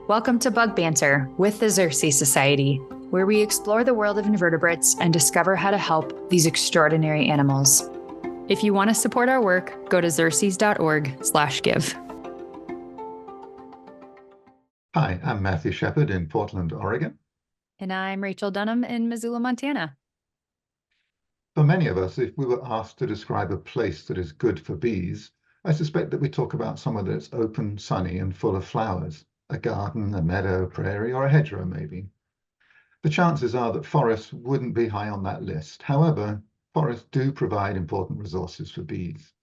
Welcome to Bug Banter with the Xerces Society, where we explore the world of invertebrates and discover how to help these extraordinary animals. If you want to support our work, go to xerces.org/give. Hi, I'm Matthew Shepard in Portland, Oregon. And I'm Rachel Dunham in Missoula, Montana. For many of us, if we were asked to describe a place that is good for bees, I suspect that we talk about somewhere that's open, sunny, and full of flowers. A garden, a meadow, prairie, or a hedgerow, maybe. The chances are that forests wouldn't be high on that list. However, forests do provide important resources for bees.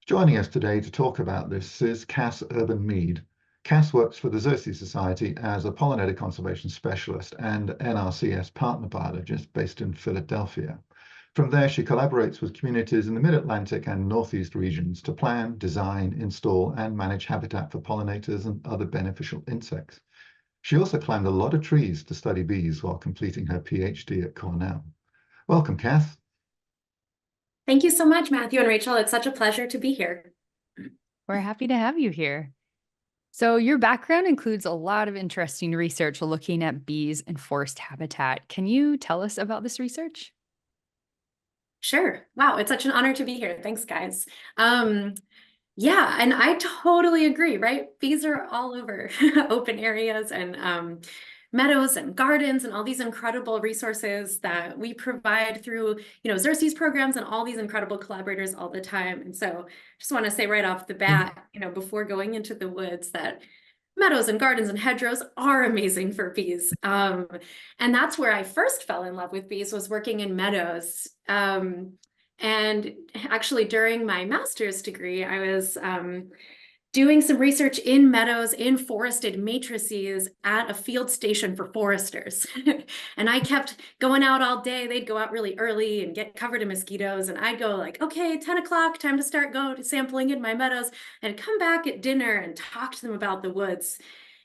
Joining us today to talk about this is Cass Urban-Mead. Cass works for the Xerces Society as a pollinator conservation specialist and NRCS partner biologist based in Philadelphia. From there, she collaborates with communities in the Mid-Atlantic and Northeast regions to plan, design, install, and manage habitat for pollinators and other beneficial insects. She also climbed a lot of trees to study bees while completing her PhD at Cornell. Welcome, Cass. Thank you so much, Matthew and Rachel. It's such a pleasure to be here. We're happy to have you here. So your background includes a lot of interesting research looking at bees and forest habitat. Can you tell us about this research? Sure. Wow, it's such an honor to be here. Thanks, guys. Yeah, and I totally agree, right? Bees are all over open areas and meadows and gardens and all these incredible resources that we provide through, Xerces programs and all these incredible collaborators all the time. And so just want to say right off the bat, before going into the woods that meadows and gardens and hedgerows are amazing for bees. And that's where I first fell in love with bees, was working in meadows. And actually during my master's degree, I was doing some research in meadows, in forested matrices at a field station for foresters. And I kept going out all day. They'd go out really early and get covered in mosquitoes. And I'd go like, okay, 10 o'clock, time to start going sampling in my meadows, and come back at dinner and talk to them about the woods.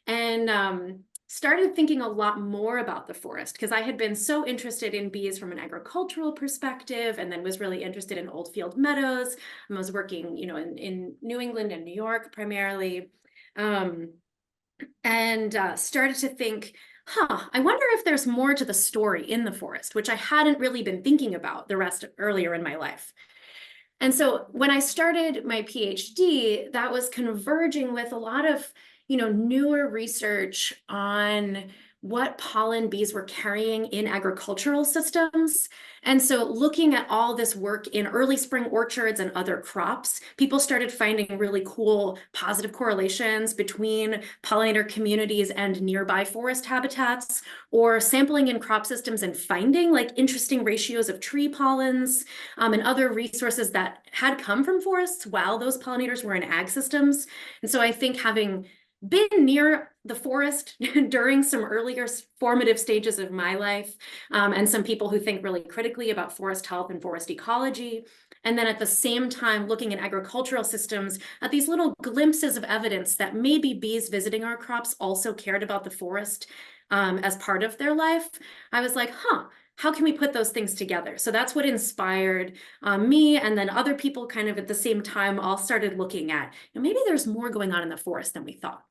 And started thinking a lot more about the forest because I had been so interested in bees from an agricultural perspective, and then was really interested in old field meadows. I was working, in New England and New York primarily, and started to think, I wonder if there's more to the story in the forest, which I hadn't really been thinking about the rest earlier in my life. And so when I started my PhD, that was converging with a lot of newer research on what pollen bees were carrying in agricultural systems. And so looking at all this work in early spring orchards and other crops, people started finding really cool positive correlations between pollinator communities and nearby forest habitats, or sampling in crop systems and finding like interesting ratios of tree pollens and other resources that had come from forests while those pollinators were in ag systems. And so I think having been near the forest during some earlier formative stages of my life, and some people who think really critically about forest health and forest ecology, and then at the same time looking at agricultural systems at these little glimpses of evidence that maybe bees visiting our crops also cared about the forest as part of their life, I was like, how can we put those things together? So that's what inspired me, and then other people kind of at the same time all started looking at, maybe there's more going on in the forest than we thought.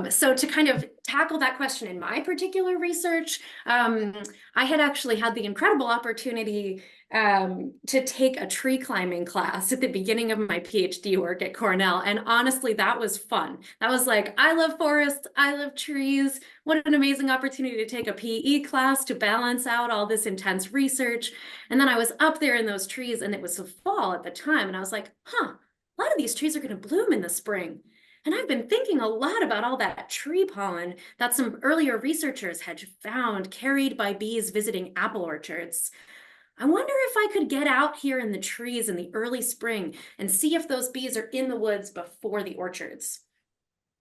So to kind of tackle that question in my particular research, I had actually had the incredible opportunity to take a tree climbing class at the beginning of my PhD work at Cornell. And honestly, that was fun. That was like, I love forests, I love trees. What an amazing opportunity to take a PE class to balance out all this intense research. And then I was up there in those trees, and it was fall at the time. And I was like, a lot of these trees are going to bloom in the spring. And I've been thinking a lot about all that tree pollen that some earlier researchers had found carried by bees visiting apple orchards. I wonder if I could get out here in the trees in the early spring and see if those bees are in the woods before the orchards.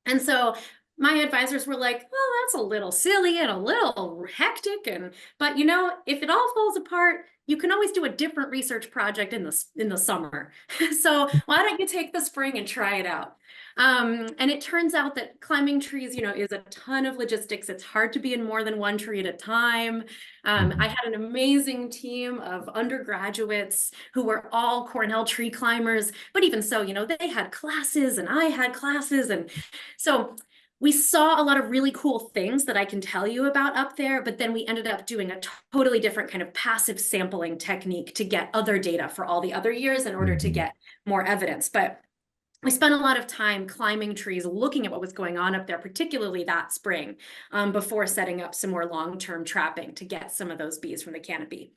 And so my advisors were like, well, that's a little silly and a little hectic, but if it all falls apart, you can always do a different research project in the summer. So why don't you take the spring and try it out? And it turns out that climbing trees, is a ton of logistics. It's hard to be in more than one tree at a time. I had an amazing team of undergraduates who were all Cornell tree climbers, but even so, they had classes and I had classes. And so we saw a lot of really cool things that I can tell you about up there, but then we ended up doing a totally different kind of passive sampling technique to get other data for all the other years in order to get more evidence. But we spent a lot of time climbing trees, looking at what was going on up there, particularly that spring, before setting up some more long-term trapping to get some of those bees from the canopy.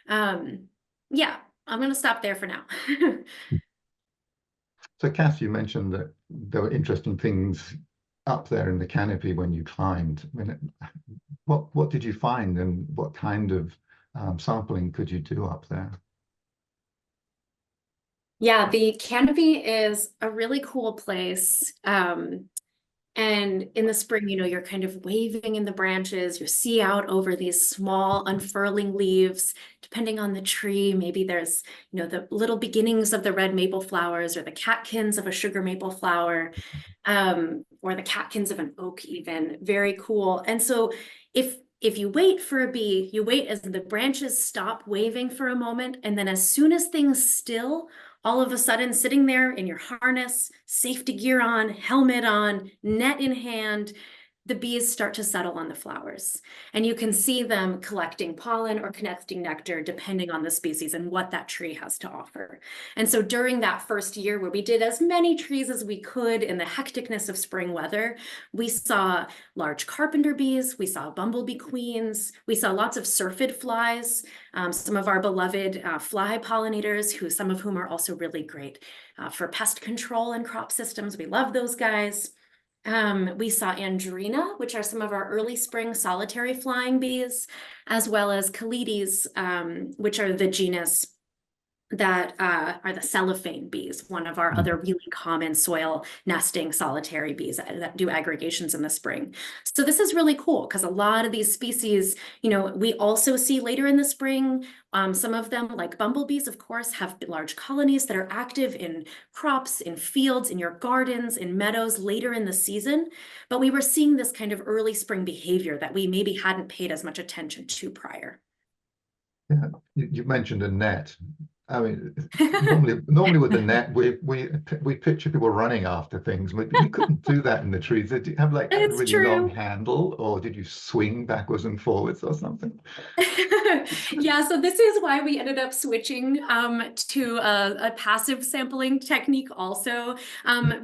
Yeah, I'm going to stop there for now. So Cass, you mentioned that there were interesting things up there in the canopy when you climbed. I mean, what did you find, and what kind of sampling could you do up there? Yeah, the canopy is a really cool place. And in the spring, you're kind of waving in the branches, you see out over these small unfurling leaves, depending on the tree. Maybe there's, the little beginnings of the red maple flowers, or the catkins of a sugar maple flower, or the catkins of an oak even. Very cool. And so if you wait for a bee, you wait as the branches stop waving for a moment, and then as soon as things still, all of a sudden, sitting there in your harness, safety gear on, helmet on, net in hand, the bees start to settle on the flowers. And you can see them collecting pollen or collecting nectar, depending on the species and what that tree has to offer. And so during that first year, where we did as many trees as we could in the hecticness of spring weather, we saw large carpenter bees, we saw bumblebee queens, we saw lots of syrphid flies, some of our beloved fly pollinators, some of whom are also really great for pest control and crop systems. We love those guys. We saw Andrena, which are some of our early spring solitary flying bees, as well as Calides, which are the genus that are the cellophane bees, one of our other really common soil nesting solitary bees that do aggregations in the spring. So this is really cool because a lot of these species, we also see later in the spring, some of them, like bumblebees, of course, have large colonies that are active in crops, in fields, in your gardens, in meadows later in the season. But we were seeing this kind of early spring behavior that we maybe hadn't paid as much attention to prior. Yeah, you mentioned a net. I mean, normally with the net, we picture people running after things, but you couldn't do that in the trees. Did you have like a really long handle, or did you swing backwards and forwards or something? Yeah, so this is why we ended up switching to a passive sampling technique also,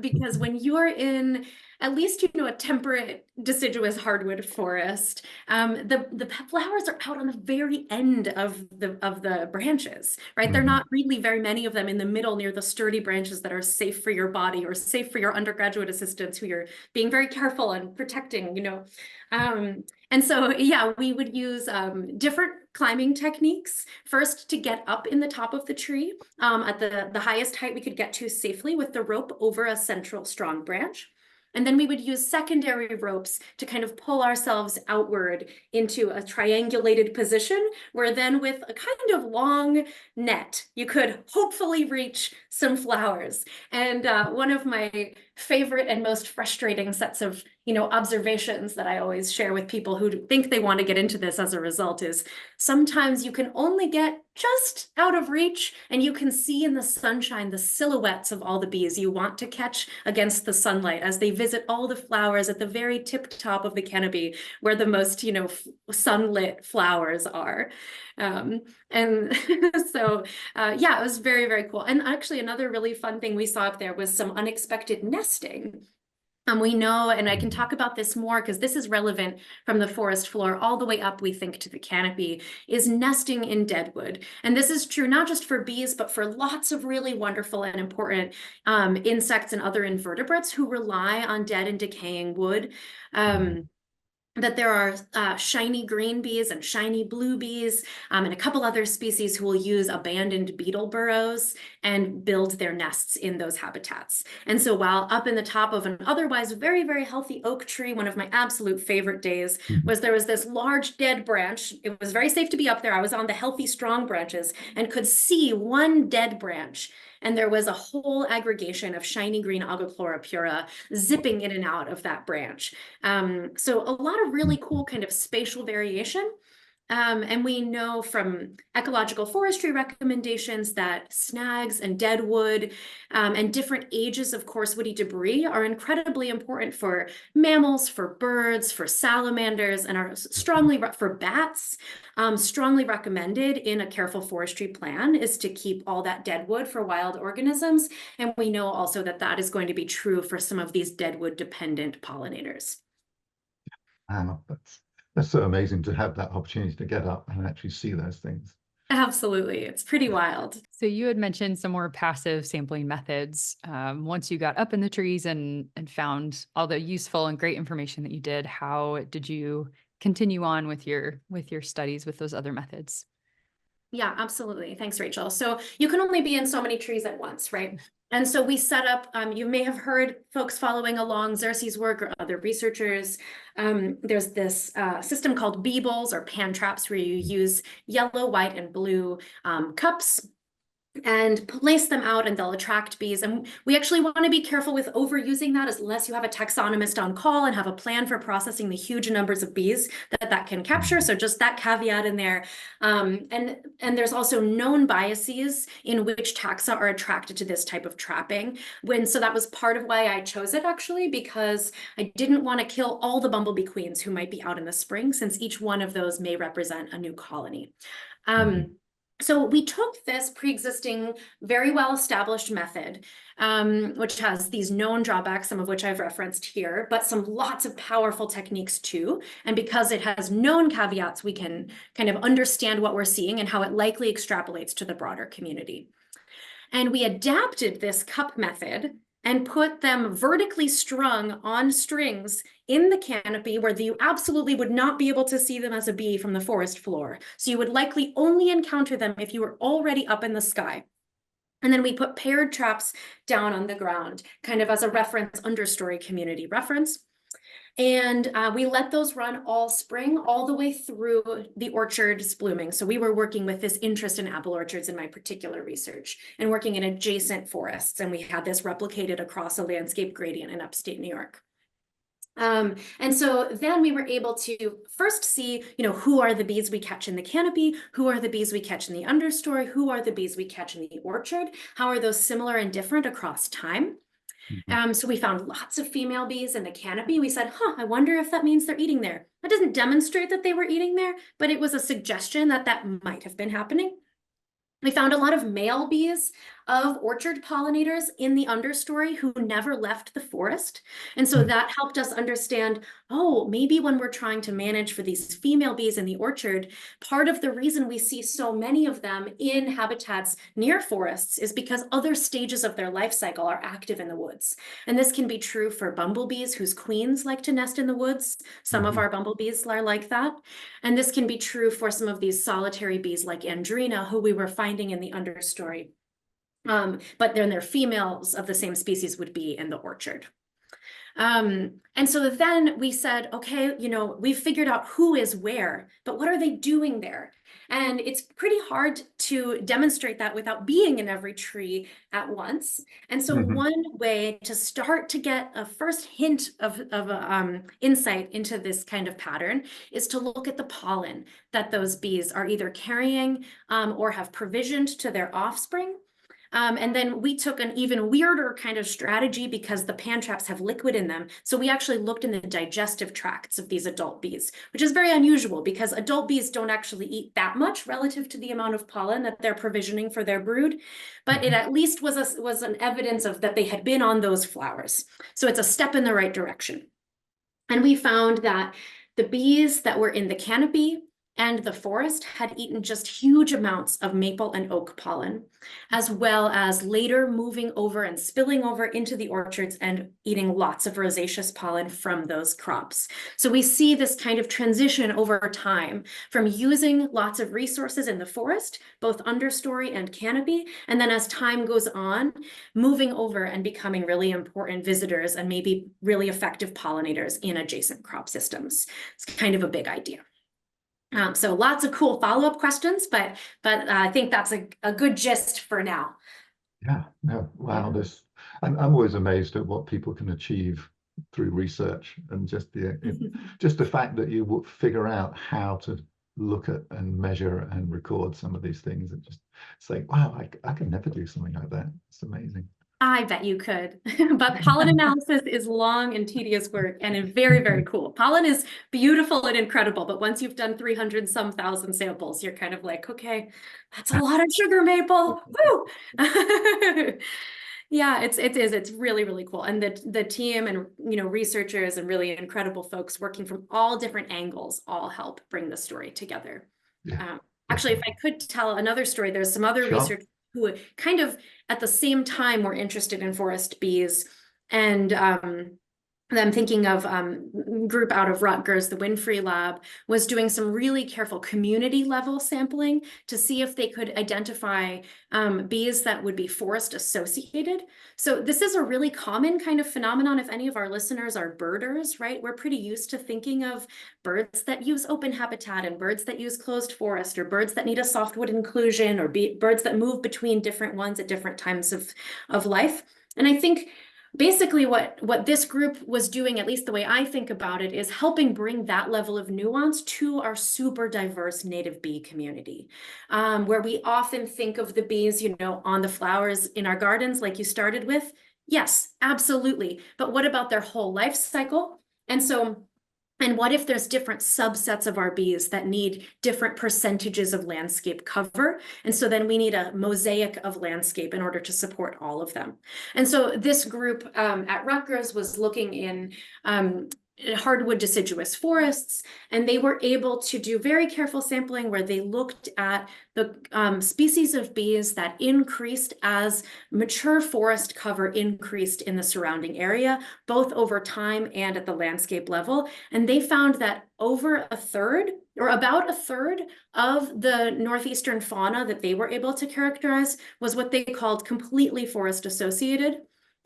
because when you're in at least, a temperate deciduous hardwood forest, the flowers are out on the very end of the branches, right? There are not really very many of them in the middle near the sturdy branches that are safe for your body or safe for your undergraduate assistants who you're being very careful and protecting, And so, yeah, we would use different climbing techniques, first to get up in the top of the tree at the highest height we could get to safely with the rope over a central strong branch. And then we would use secondary ropes to kind of pull ourselves outward into a triangulated position, where then with a kind of long net, you could hopefully reach some flowers. And one of my favorite and most frustrating sets of observations that I always share with people who think they want to get into this as a result is sometimes you can only get just out of reach, and you can see in the sunshine the silhouettes of all the bees you want to catch against the sunlight as they visit all the flowers at the very tip top of the canopy where the most sunlit flowers are. And so yeah, it was very, very cool. And actually another really fun thing we saw up there was some unexpected nesting. We know, and I can talk about this more because this is relevant from the forest floor all the way up, we think, to the canopy, is nesting in deadwood. And this is true not just for bees, but for lots of really wonderful and important insects and other invertebrates who rely on dead and decaying wood. that there are shiny green bees and shiny blue bees, and a couple other species who will use abandoned beetle burrows and build their nests in those habitats. And so while up in the top of an otherwise very, very healthy oak tree, one of my absolute favorite days was there was this large dead branch. It was very safe to be up there. I was on the healthy, strong branches and could see one dead branch. And there was a whole aggregation of shiny green Agaplora pura zipping in and out of that branch. So a lot of really cool kind of spatial variation. And we know from ecological forestry recommendations that snags and dead wood and different ages of coarse woody debris are incredibly important for mammals, for birds, for salamanders, and are strongly for bats. Strongly recommended in a careful forestry plan is to keep all that dead wood for wild organisms. And we know also that that is going to be true for some of these deadwood dependent pollinators. Wow, that's so amazing to have that opportunity to get up and actually see those things. Absolutely. It's pretty wild. So you had mentioned some more passive sampling methods. Once you got up in the trees and found all the useful and great information that you did, how did you continue on with your studies with those other methods? Yeah, absolutely. Thanks, Rachel. So you can only be in so many trees at once, right? And so we set up, you may have heard folks following along Xerces' work or other researchers. There's this system called bee bowls or pan traps where you use yellow, white, and blue cups and place them out, and they'll attract bees. And we actually want to be careful with overusing that unless you have a taxonomist on call and have a plan for processing the huge numbers of bees that can capture. So just that caveat in there. And there's also known biases in which taxa are attracted to this type of trapping. So that was part of why I chose it, actually, because I didn't want to kill all the bumblebee queens who might be out in the spring, since each one of those may represent a new colony. So we took this pre-existing, very well-established method, which has these known drawbacks, some of which I've referenced here, but some lots of powerful techniques too. And because it has known caveats, we can kind of understand what we're seeing and how it likely extrapolates to the broader community. And we adapted this cup method and put them vertically strung on strings in the canopy where you absolutely would not be able to see them as a bee from the forest floor. So you would likely only encounter them if you were already up in the sky. And then we put paired traps down on the ground, kind of as a reference, understory community reference. And we let those run all spring, all the way through the orchards blooming. So we were working with this interest in apple orchards in my particular research and working in adjacent forests. And we had this replicated across a landscape gradient in upstate New York. And so then we were able to first see, who are the bees we catch in the canopy, who are the bees we catch in the understory, who are the bees we catch in the orchard, how are those similar and different across time. So we found lots of female bees in the canopy. We said, I wonder if that means they're eating there. That doesn't demonstrate that they were eating there, but it was a suggestion that that might have been happening. We found a lot of male bees of orchard pollinators in the understory who never left the forest. And so that helped us understand, maybe when we're trying to manage for these female bees in the orchard, part of the reason we see so many of them in habitats near forests is because other stages of their life cycle are active in the woods. And this can be true for bumblebees whose queens like to nest in the woods. Some of our bumblebees are like that. And this can be true for some of these solitary bees like Andrena, who we were finding in the understory. But then their females of the same species would be in the orchard. And so then we said, okay, we've figured out who is where, but what are they doing there? And it's pretty hard to demonstrate that without being in every tree at once. And so one way to start to get a first hint of insight into this kind of pattern is to look at the pollen that those bees are either carrying or have provisioned to their offspring. And then we took an even weirder kind of strategy because the pan traps have liquid in them. So we actually looked in the digestive tracts of these adult bees, which is very unusual because adult bees don't actually eat that much relative to the amount of pollen that they're provisioning for their brood. But it at least was an evidence of that they had been on those flowers. So it's a step in the right direction. And we found that the bees that were in the canopy and the forest had eaten just huge amounts of maple and oak pollen, as well as later moving over and spilling over into the orchards and eating lots of rosaceous pollen from those crops. So we see this kind of transition over time from using lots of resources in the forest, both understory and canopy, and then as time goes on, moving over and becoming really important visitors and maybe really effective pollinators in adjacent crop systems. It's kind of a big idea. So lots of cool follow-up questions, but I think that's a good gist for now. Yeah, no, wow, I'm always amazed at what people can achieve through research, and just the fact that you would figure out how to look at and measure and record some of these things, and just say, wow, I can never do something like that. It's amazing. I bet you could, but pollen analysis is long and tedious work and very, very cool. Pollen is beautiful and incredible, but once you've done 300 some thousand samples, you're kind of like, okay, that's a lot of sugar maple. Woo! Yeah, it's really, really cool. And the team and, you know, researchers and really incredible folks working from all different angles all help bring the story together. Yeah. Actually, if I could tell another story, there's some other research who kind of at the same time were interested in forest bees. And I'm thinking of group out of Rutgers, the Winfrey Lab, was doing some really careful community level sampling to see if they could identify bees that would be forest associated. So this is a really common kind of phenomenon. If any of our listeners are birders, right, we're pretty used to thinking of birds that use open habitat and birds that use closed forest, or birds that need a softwood inclusion, or birds that move between different ones at different times of life. And I think basically what this group was doing, at least the way I think about it, is helping bring that level of nuance to our super diverse native bee community, where we often think of the bees, you know, on the flowers in our gardens, like you started with. Yes, absolutely. But what about their whole life cycle? And what if there's different subsets of our bees that need different percentages of landscape cover? And so then we need a mosaic of landscape in order to support all of them. And so this group at Rutgers was looking in hardwood deciduous forests, and they were able to do very careful sampling where they looked at the species of bees that increased as mature forest cover increased in the surrounding area, both over time and at the landscape level. And they found that over a third, or about a third, of the northeastern fauna that they were able to characterize was what they called completely forest associated.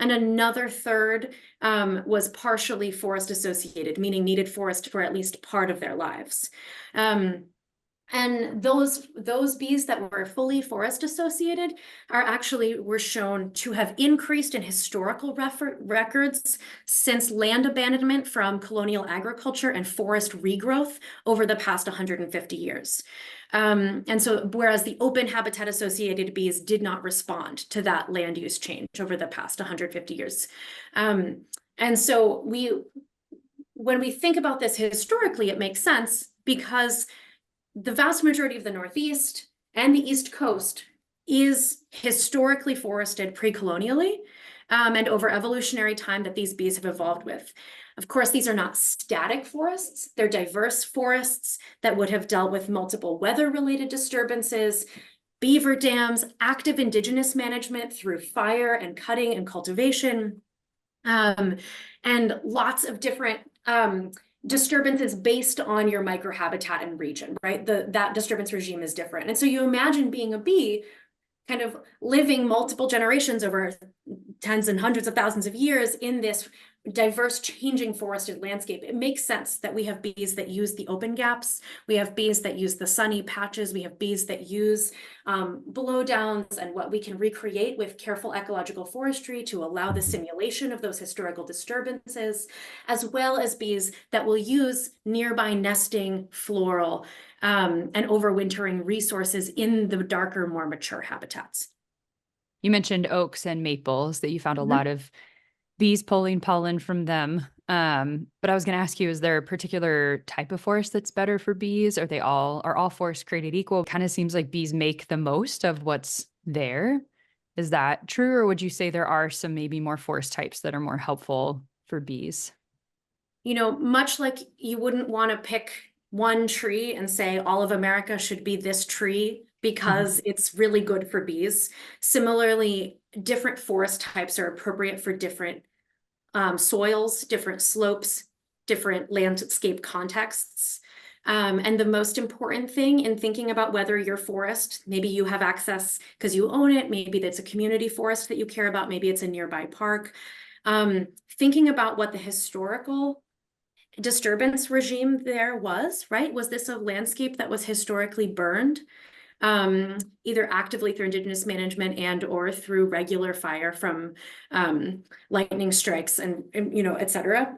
And another third was partially forest associated, meaning needed forest for at least part of their lives. And those bees that were fully forest associated were shown to have increased in historical records since land abandonment from colonial agriculture and forest regrowth over the past 150 years. And so whereas the open habitat associated bees did not respond to that land use change over the past 150 years. And so when we think about this historically, it makes sense because the vast majority of the Northeast and the East Coast is historically forested pre-colonially, and over evolutionary time that these bees have evolved with. Of course, these are not static forests. They're diverse forests that would have dealt with multiple weather-related disturbances, beaver dams, active indigenous management through fire and cutting and cultivation, and lots of different disturbances based on your microhabitat and region, right? That disturbance regime is different. And so you imagine being a bee kind of living multiple generations over tens and hundreds of thousands of years in this diverse, changing forested landscape. It makes sense that we have bees that use the open gaps. We have bees that use the sunny patches. We have bees that use blowdowns and what we can recreate with careful ecological forestry to allow the simulation of those historical disturbances, as well as bees that will use nearby nesting, floral, and overwintering resources in the darker, more mature habitats. You mentioned oaks and maples, that you found a lot of bees pulling pollen from them. But I was going to ask you, is there a particular type of forest that's better for bees? Are all forests created equal? Kind of seems like bees make the most of what's there. Is that true? Or would you say there are some maybe more forest types that are more helpful for bees? You know, much like you wouldn't want to pick one tree and say all of America should be this tree because it's really good for bees. Similarly, different forest types are appropriate for different soils, different slopes, different landscape contexts. And the most important thing in thinking about whether your forest, maybe you have access because you own it, maybe that's a community forest that you care about, maybe it's a nearby park, thinking about what the historical disturbance regime there was, right? Was this a landscape that was historically burned, either actively through indigenous management and or through regular fire from lightning strikes and you know, et cetera?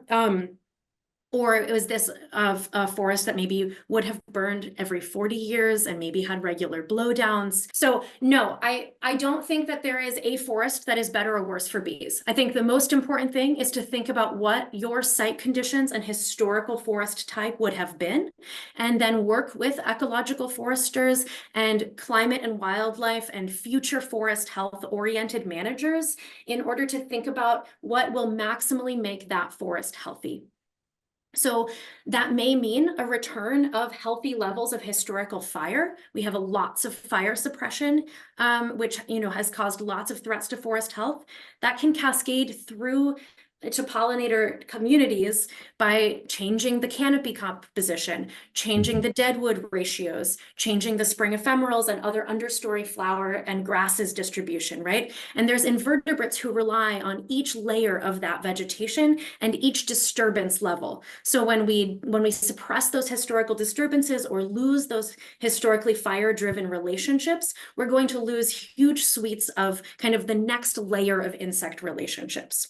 Or was this a forest that maybe would have burned every 40 years and maybe had regular blowdowns? So no, I don't think that there is a forest that is better or worse for bees. I think the most important thing is to think about what your site conditions and historical forest type would have been, and then work with ecological foresters and climate and wildlife and future forest health oriented managers in order to think about what will maximally make that forest healthy. So that may mean a return of healthy levels of historical fire. We have lots of fire suppression, which has caused lots of threats to forest health. That can cascade through to pollinator communities by changing the canopy composition, changing the deadwood ratios, changing the spring ephemerals and other understory flower and grasses distribution, right? And there's invertebrates who rely on each layer of that vegetation and each disturbance level. So when we suppress those historical disturbances or lose those historically fire-driven relationships, we're going to lose huge suites of kind of the next layer of insect relationships.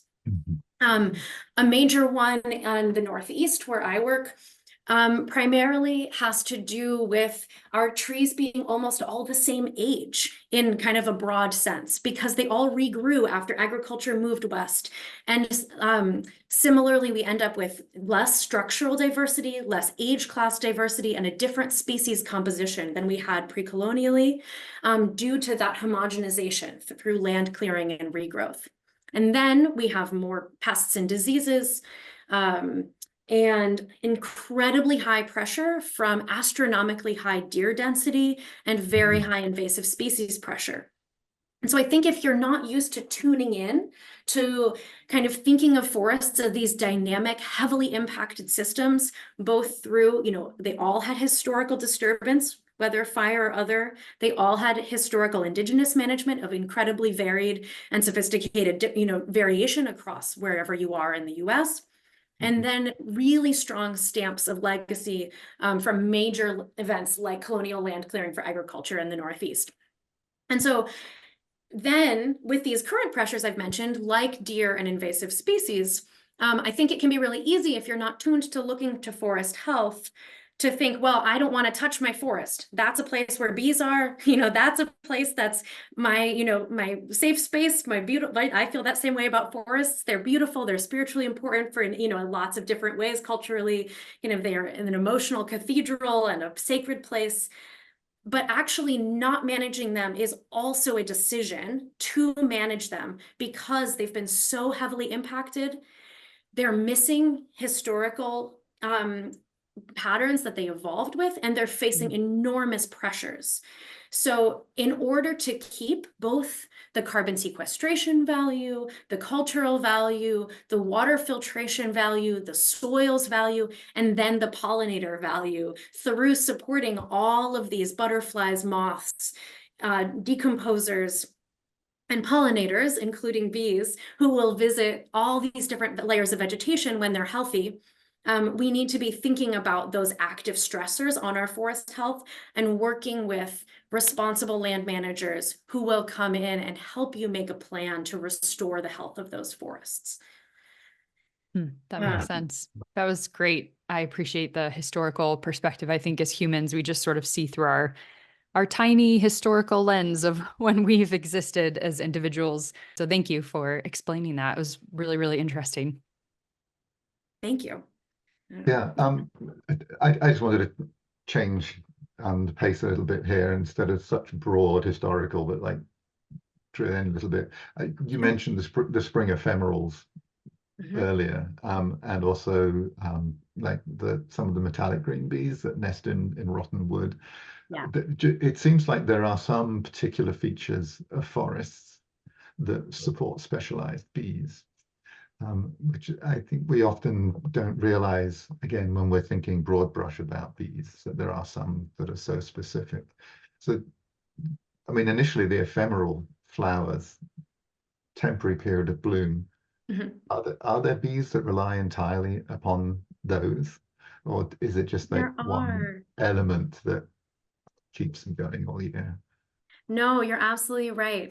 A major one in the Northeast where I work primarily has to do with our trees being almost all the same age in kind of a broad sense, because they all regrew after agriculture moved west. And similarly, we end up with less structural diversity, less age class diversity, and a different species composition than we had pre-colonially due to that homogenization through land clearing and regrowth. And then we have more pests and diseases and incredibly high pressure from astronomically high deer density and very high invasive species pressure. And so I think if you're not used to tuning in to kind of thinking of forests as these dynamic, heavily impacted systems, both through, they all had historical disturbance, whether fire or other, they all had historical indigenous management of incredibly varied and sophisticated, variation across wherever you are in the US. And then really strong stamps of legacy from major events like colonial land clearing for agriculture in the Northeast. And so then with these current pressures I've mentioned, like deer and invasive species, I think it can be really easy if you're not tuned to looking to forest health to think, well, I don't want to touch my forest. That's a place where bees are, that's a place that's my, my safe space, my beautiful, I feel that same way about forests. They're beautiful. They're spiritually important for, in lots of different ways culturally, they're an emotional cathedral and a sacred place. But actually not managing them is also a decision to manage them because they've been so heavily impacted. They're missing historical patterns that they evolved with, and they're facing enormous pressures. So in order to keep both the carbon sequestration value, the cultural value, the water filtration value, the soils value, and then the pollinator value through supporting all of these butterflies, moths, decomposers, and pollinators, including bees, who will visit all these different layers of vegetation when they're healthy, we need to be thinking about those active stressors on our forest health and working with responsible land managers who will come in and help you make a plan to restore the health of those forests. That makes sense. That was great. I appreciate the historical perspective. I think as humans, we just sort of see through our tiny historical lens of when we've existed as individuals. So thank you for explaining that. It was really, really interesting. Thank you. Yeah, I just wanted to change the pace a little bit here. Instead of such broad historical, but like drill in a little bit. You mentioned the spring ephemerals earlier, and also like some of the metallic green bees that nest in rotten wood. Yeah. It seems like there are some particular features of forests that support specialized bees, which I think we often don't realize, again, when we're thinking broad brush about bees, that there are some that are so specific. So, I mean, initially the ephemeral flowers, temporary period of bloom, are there bees that rely entirely upon those? Or is it just like one element that keeps them going all year? No, you're absolutely right.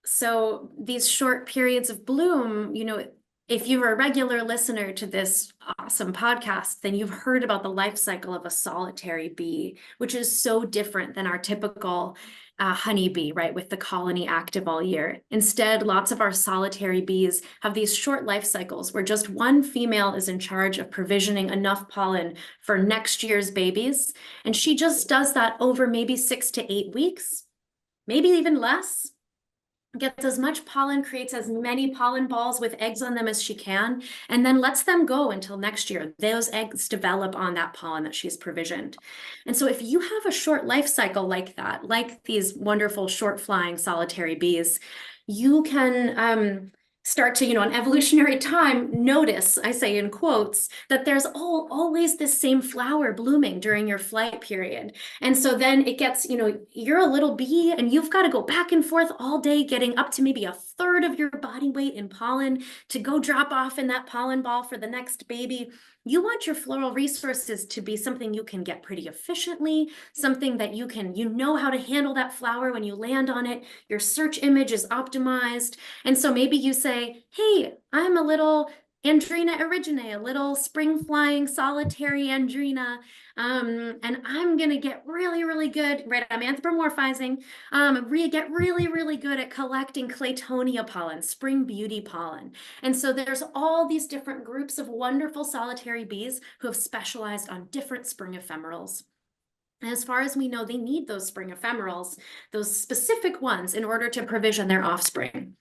So these short periods of bloom, if you're a regular listener to this awesome podcast, then you've heard about the life cycle of a solitary bee, which is so different than our typical honeybee, right, with the colony active all year. Instead, lots of our solitary bees have these short life cycles where just one female is in charge of provisioning enough pollen for next year's babies. And she just does that over maybe 6 to 8 weeks, maybe even less. Gets as much pollen, creates as many pollen balls with eggs on them as she can, and then lets them go until next year. Those eggs develop on that pollen that she's provisioned. And so if you have a short life cycle like that, like these wonderful short flying solitary bees, you can start to, in evolutionary time, notice, I say in quotes, that there's always this same flower blooming during your flight period. And so then it gets, you're a little bee and you've got to go back and forth all day, getting up to maybe a third of your body weight in pollen to go drop off in that pollen ball for the next baby. You want your floral resources to be something you can get pretty efficiently, something that you know how to handle that flower when you land on it. Your search image is optimized. And so maybe you say, hey, I'm a little Andrena erigine, a little spring flying solitary Andrena, and I'm gonna get really, really good, right? I'm anthropomorphizing, get really, really good at collecting Claytonia pollen, spring beauty pollen. And so there's all these different groups of wonderful solitary bees who have specialized on different spring ephemerals. And as far as we know, they need those spring ephemerals, those specific ones, in order to provision their offspring.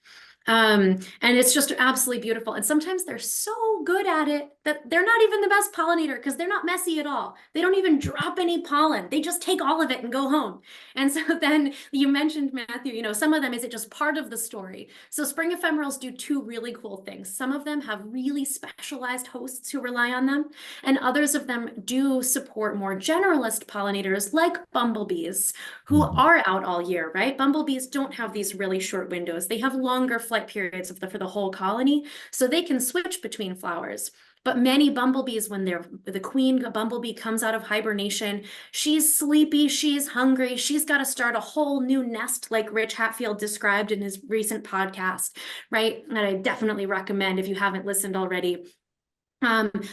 And it's just absolutely beautiful. And sometimes they're so good at it that they're not even the best pollinator because they're not messy at all. They don't even drop any pollen. They just take all of it and go home. And so then you mentioned, Matthew, some of them, is it just part of the story? So spring ephemerals do two really cool things. Some of them have really specialized hosts who rely on them, and others of them do support more generalist pollinators like bumblebees who are out all year, right? Bumblebees don't have these really short windows. They have longer flight periods for the whole colony, so they can switch between flowers. But many bumblebees, when the queen bumblebee comes out of hibernation, she's sleepy, she's hungry, she's got to start a whole new nest, like Rich Hatfield described in his recent podcast, right? And I definitely recommend, if you haven't listened already,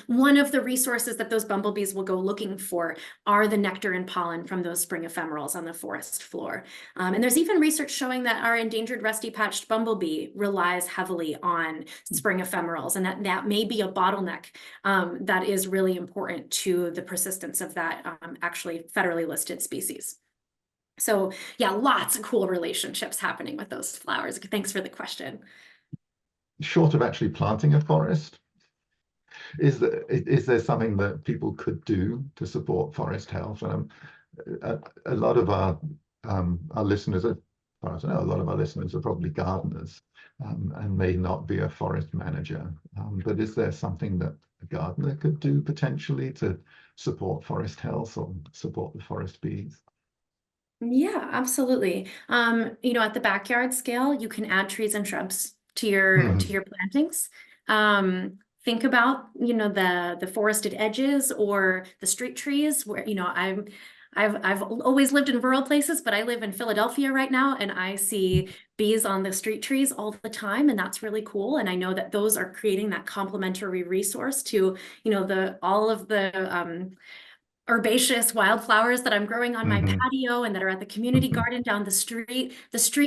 one of the resources that those bumblebees will go looking for are the nectar and pollen from those spring ephemerals on the forest floor. And there's even research showing that our endangered rusty-patched bumblebee relies heavily on spring ephemerals, and that may be a bottleneck that is really important to the persistence of that actually federally listed species. So yeah, lots of cool relationships happening with those flowers. Thanks for the question. Short of actually planting a forest, is there something that people could do to support forest health? And a lot of our listeners, as far as I know, a lot of our listeners are probably gardeners and may not be a forest manager. But is there something that a gardener could do potentially to support forest health or support the forest bees? Yeah, absolutely. At the backyard scale, you can add trees and shrubs to your plantings. Think about, the forested edges or the street trees where, I've always lived in rural places, but I live in Philadelphia right now, and I see bees on the street trees all the time, and that's really cool. And I know that those are creating that complementary resource to, all of the herbaceous wildflowers that I'm growing on my Mhm. patio and that are at the community garden down the street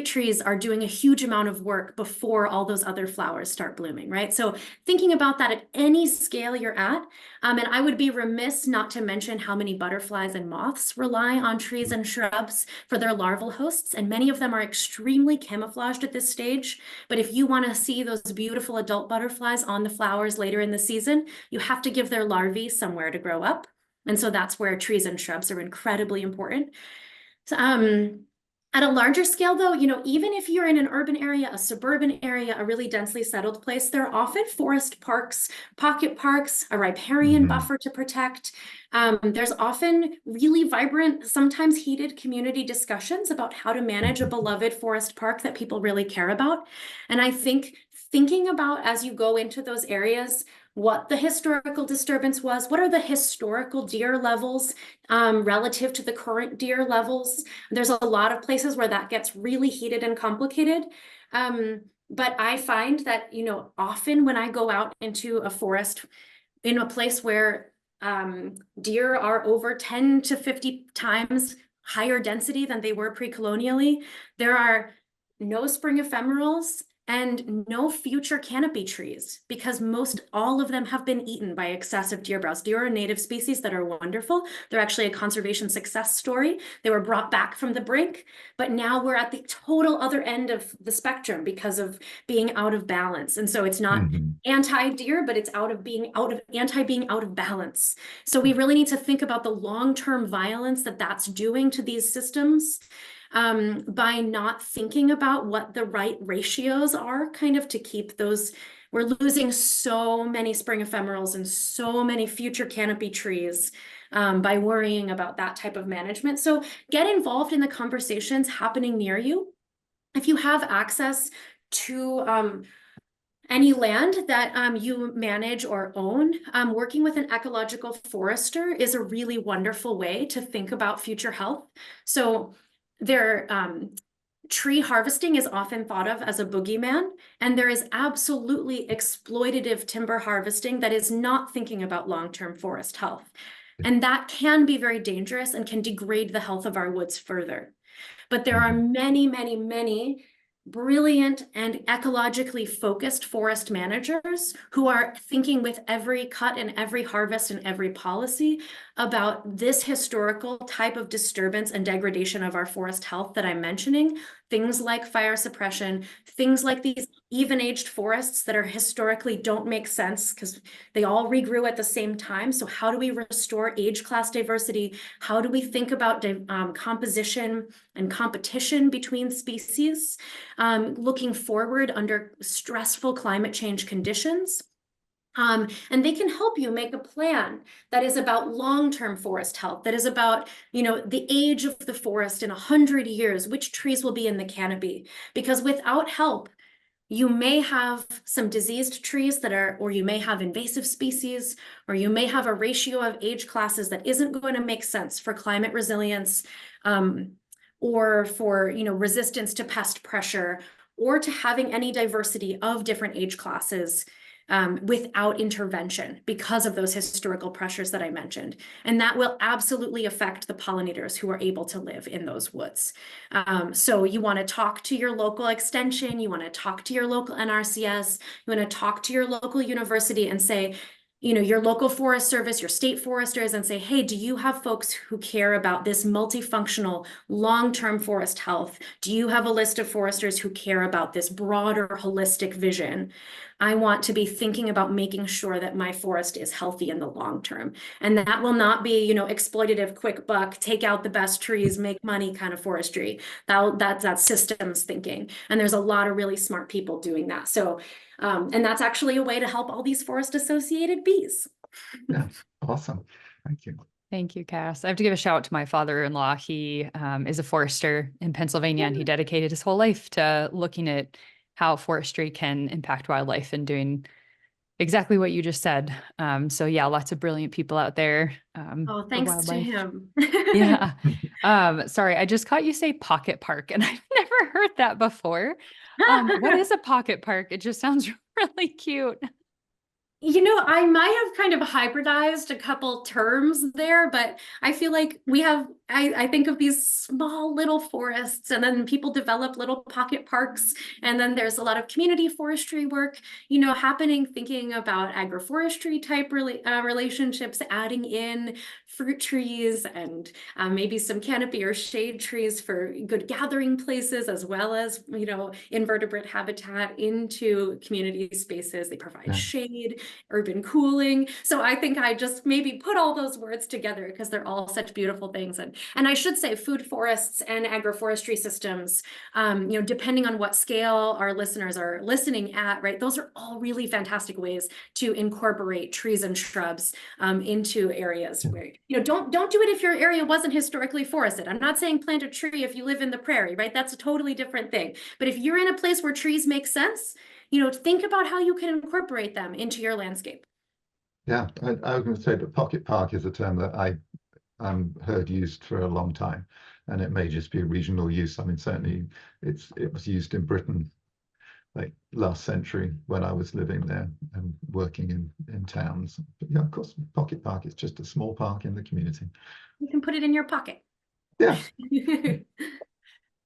trees are doing a huge amount of work before all those other flowers start blooming, right? So thinking about that at any scale you're at, and I would be remiss not to mention how many butterflies and moths rely on trees and shrubs for their larval hosts, and many of them are extremely camouflaged at this stage. But if you want to see those beautiful adult butterflies on the flowers later in the season, you have to give their larvae somewhere to grow up. And so that's where trees and shrubs are incredibly important. So, at a larger scale, though, even if you're in an urban area, a suburban area, a really densely settled place, there are often forest parks, pocket parks, a riparian buffer to protect. There's often really vibrant, sometimes heated community discussions about how to manage a beloved forest park that people really care about. And I think thinking about, as you go into those areas, what the historical disturbance was, what are the historical deer levels relative to the current deer levels. There's a lot of places where that gets really heated and complicated. But I find that, often when I go out into a forest in a place where deer are over 10 to 50 times higher density than they were pre-colonially, there are no spring ephemerals and no future canopy trees, because all of them have been eaten by excessive deer browse. Deer are a native species that are wonderful. They're actually a conservation success story. They were brought back from the brink, but now we're at the total other end of the spectrum because of being out of balance. And so it's not anti-deer, but it's being out of balance. So we really need to think about the long-term violence that that's doing to these systems. By not thinking about what the right ratios are kind of to keep those. We're losing so many spring ephemerals and so many future canopy trees by worrying about that type of management. So get involved in the conversations happening near you. If you have access to any land that you manage or own, working with an ecological forester is a really wonderful way to think about future health. So tree harvesting is often thought of as a boogeyman, and there is absolutely exploitative timber harvesting that is not thinking about long-term forest health. And that can be very dangerous and can degrade the health of our woods further. But there are many, many, many brilliant and ecologically focused forest managers who are thinking with every cut and every harvest and every policy about this historical type of disturbance and degradation of our forest health that I'm mentioning. Things like fire suppression, things like these even-aged forests that are historically don't make sense because they all regrew at the same time. So how do we restore age class diversity? How do we think about composition and competition between species, looking forward under stressful climate change conditions? And they can help you make a plan that is about long-term forest health, that is about, the age of the forest in 100 years, which trees will be in the canopy. Because without help, you may have some diseased trees or you may have invasive species, or you may have a ratio of age classes that isn't going to make sense for climate resilience, or for, resistance to pest pressure, or to having any diversity of different age classes without intervention because of those historical pressures that I mentioned. And that will absolutely affect the pollinators who are able to live in those woods. So you want to talk to your local extension, you want to talk to your local NRCS, you want to talk to your local university and say, your local forest service, your state foresters, and say, hey, do you have folks who care about this multifunctional long-term forest health? Do you have a list of foresters who care about this broader holistic vision? I want to be thinking about making sure that my forest is healthy in the long term. And that will not be, exploitative, quick buck, take out the best trees, make money kind of forestry. That's systems thinking. And there's a lot of really smart people doing that. So and that's actually a way to help all these forest-associated bees. Yeah, awesome. Thank you. Thank you, Cass. I have to give a shout out to my father-in-law. He is a forester in Pennsylvania, and he dedicated his whole life to looking at how forestry can impact wildlife and doing exactly what you just said. So yeah, lots of brilliant people out there. Oh, thanks to him. Yeah. Sorry, I just caught you say pocket park, and I've never heard that before. What is a pocket park? It just sounds really cute. I might have kind of hybridized a couple terms there, but I feel like I think of these small little forests, and then people develop little pocket parks, and then there's a lot of community forestry work, happening, thinking about agroforestry type relationships, adding in fruit trees and maybe some canopy or shade trees for good gathering places, as well as, invertebrate habitat into community spaces. They provide shade, urban cooling. So I think I just maybe put all those words together because they're all such beautiful things. And I should say food forests and agroforestry systems, depending on what scale our listeners are listening at, right? Those are all really fantastic ways to incorporate trees and shrubs into areas where, don't do it if your area wasn't historically forested. I'm not saying plant a tree if you live in the prairie, right? That's a totally different thing. But if you're in a place where trees make sense, think about how you can incorporate them into your landscape. Yeah, I was going to say that pocket park is a term that I heard used for a long time, and it may just be a regional use. I mean, certainly it was used in Britain like last century when I was living there and working in towns. But yeah, of course, pocket park is just a small park in the community. You can put it in your pocket. Yeah.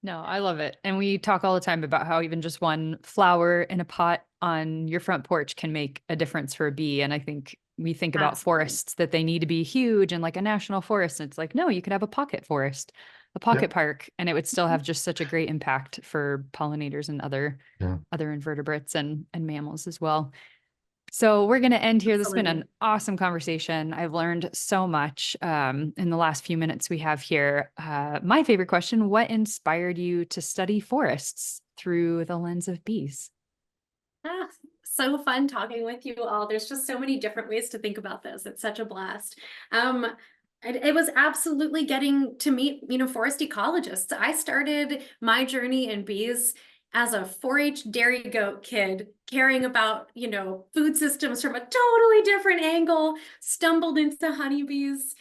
No, I love it. And we talk all the time about how even just one flower in a pot on your front porch can make a difference for a bee. And I think we think about forests that they need to be huge and like a national forest. And it's like, no, you could have a pocket forest, a pocket park, and it would still have just such a great impact for pollinators and other invertebrates and mammals as well. So we're going to end here. This has been an awesome conversation. I've learned so much in the last few minutes we have here. My favorite question, what inspired you to study forests through the lens of bees? So fun talking with you all. There's just so many different ways to think about this. It's such a blast. It was absolutely getting to meet, forest ecologists. I started my journey in bees as a 4-H dairy goat kid, caring about, food systems from a totally different angle, stumbled into honeybees,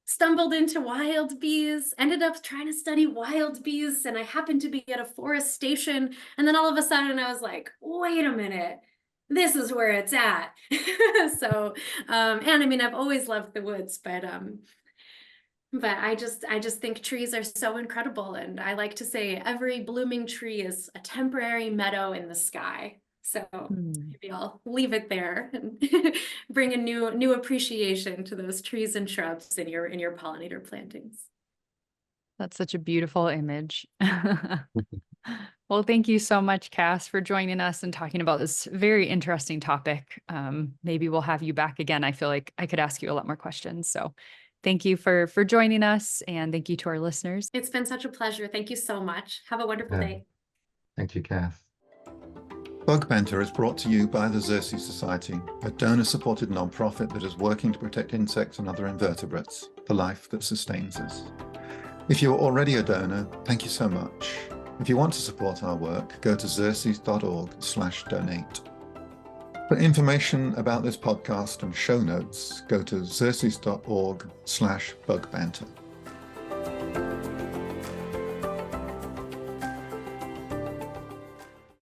stumbled into wild bees, ended up trying to study wild bees, and I happened to be at a forest station. And then all of a sudden I was like, wait a minute, this is where it's at. So, and I mean, I've always loved the woods, but I just think trees are so incredible. And I like to say every blooming tree is a temporary meadow in the sky. So maybe I'll leave it there and bring a new appreciation to those trees and shrubs in your pollinator plantings. That's such a beautiful image. Well, thank you so much, Cass, for joining us and talking about this very interesting topic. Maybe we'll have you back again. I feel like I could ask you a lot more questions. So thank you for joining us, and thank you to our listeners. It's been such a pleasure. Thank you so much. Have a wonderful day. Thank you, Cass. Bug Banter is brought to you by the Xerces Society, a donor-supported nonprofit that is working to protect insects and other invertebrates, the life that sustains us. If you're already a donor, thank you so much. If you want to support our work, go to xerces.org/donate. For information about this podcast and show notes, go to xerces.org/bugbanter.